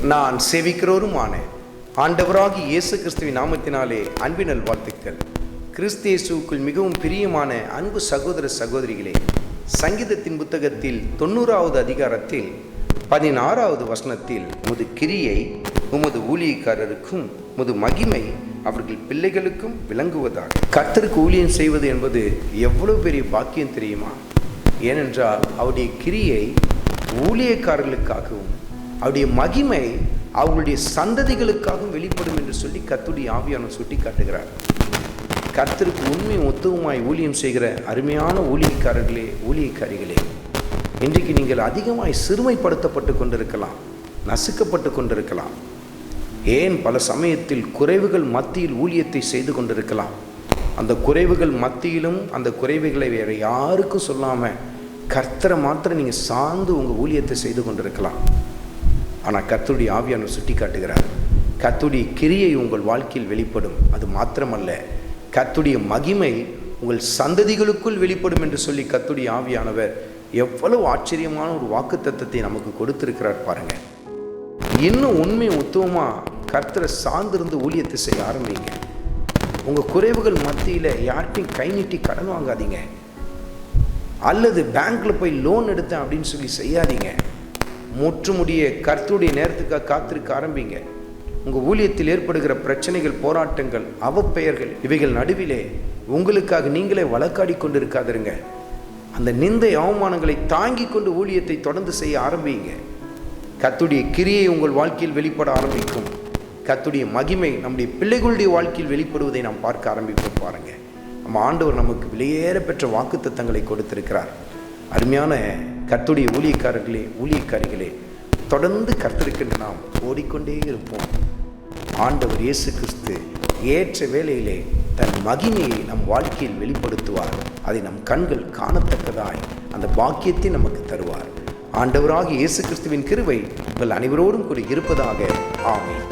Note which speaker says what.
Speaker 1: நான் சேவிக்கிறோருமான ஆண்டவராகிய இயேசு கிறிஸ்துவின் நாமத்தினாலே அன்பினல் வாழ்த்துக்கள். கிறிஸ்து இயேசுவுக்குள் மிகவும் பிரியமான அன்பு சகோதர சகோதரிகளே, சங்கீதத்தின் புத்தகத்தில் 90வது அதிகாரத்தில் 16வது வசனத்தில் உமது கிரியை உமது ஊழியக்காரருக்கும் உமது மகிமை அவர்கள் பிள்ளைகளுக்கும் விளங்குவதாக. கர்த்தருக்கு ஊழியம் செய்வது என்பது எவ்வளவு பெரிய பாக்கியம் தெரியுமா? ஏனென்றால் அவருடைய கிரியை ஊழியக்காரர்களுக்காகவும் அவருடைய மகிமை அவர்களுடைய சந்ததிகளுக்காகவும் வெளிப்படும் என்று சொல்லி கர்த்தருடைய ஆவியானவர் சுட்டி காட்டுகிறார். கர்த்தருக்கு உண்மை ஒத்துவமாய் ஊழியம் செய்கிற அருமையான ஊழியக்காரர்களே, ஊழியக்காரிகளே, இன்றைக்கு நீங்கள் அதிகமாய் சிறுமைப்படுத்தப்பட்டு கொண்டிருக்கலாம், நசுக்கப்பட்டு கொண்டிருக்கலாம். ஏன் பல சமயத்தில் குறைவுகள் மத்தியில் ஊழியத்தை செய்து கொண்டிருக்கலாம். அந்த குறைவுகள் மத்தியிலும் அந்த குறைவுகளை வேறு யாருக்கும் சொல்லாமல் கர்த்தரை மாத்திரம் நீங்கள் சார்ந்து உங்கள் ஊழியத்தை செய்து கொண்டிருக்கலாம். ஆனால் கர்த்தருடைய ஆவியானவர் சுட்டி காட்டுகிறார், கர்த்தருடைய கிரியை உங்கள் வாழ்க்கையில் வெளிப்படும். அது மாத்திரமல்ல, கர்த்தருடைய மகிமை உங்கள் சந்ததிகளுக்குள் வெளிப்படும் என்று சொல்லி கர்த்தருடைய ஆவியானவர் எவ்வளவு ஆச்சரியமான ஒரு வாக்குத்தத்தத்தை நமக்கு கொடுத்திருக்கிறார் பாருங்க. இன்னும் உண்மை உத்துவமாக கர்த்தரை சார்ந்திருந்து ஊழியத்தை செய்ய ஆரம்பிங்க. உங்கள் குறைவுகள் மத்தியில் யார்கிட்டையும் கை நீட்டி கடன் வாங்காதீங்க, அல்லது பேங்க்கில் போய் லோன் எடுத்தேன் அப்படின்னு சொல்லி செய்யாதீங்க. முற்றுமுடிய கர்த்தருடைய நேரத்துக்காக காத்திருக்க ஆரம்பிங்க. உங்கள் ஊழியத்தில் ஏற்படுகிற பிரச்சனைகள், போராட்டங்கள், அவப்பெயர்கள், இவைகள் நடுவிலே உங்களுக்காக நீங்களே வழக்காடி கொண்டு இருக்காதிருங்க. அந்த நிந்தை அவமானங்களை தாங்கி கொண்டு ஊழியத்தை தொடர்ந்து செய்ய ஆரம்பிங்க. கர்த்தருடைய கிரியை உங்கள் வாழ்க்கையில் வெளிப்பட ஆரம்பிக்கும். கர்த்தருடைய மகிமை நம்முடைய பிள்ளைகளுடைய வாழ்க்கையில் வெளிப்படுவதை நாம் பார்க்க ஆரம்பிப்போம். பாருங்க, நம்ம ஆண்டவர் நமக்கு விலையேற பெற்ற வாக்குத்தத்தங்களை கொடுத்திருக்கிறார். அருமையான கர்த்தருடைய ஊழியக்காரர்களே, ஊழியக்காரிகளே, தொடர்ந்து கர்த்தருக்கென்று நாம் ஓடிக்கொண்டே இருப்போம். ஆண்டவர் இயேசு கிறிஸ்து ஏற்ற வேளையிலே தன் மகிமையை நம் வாழ்க்கையில் வெளிப்படுத்துவார். அதை நம் கண்கள் காணத்தக்கதாய் அந்த பாக்கியத்தை நமக்கு தருவார். ஆண்டவராகிய இயேசு கிறிஸ்துவின் கிருபை உங்கள் அனைவரோடும் கூட இருப்பதாக. ஆமென்.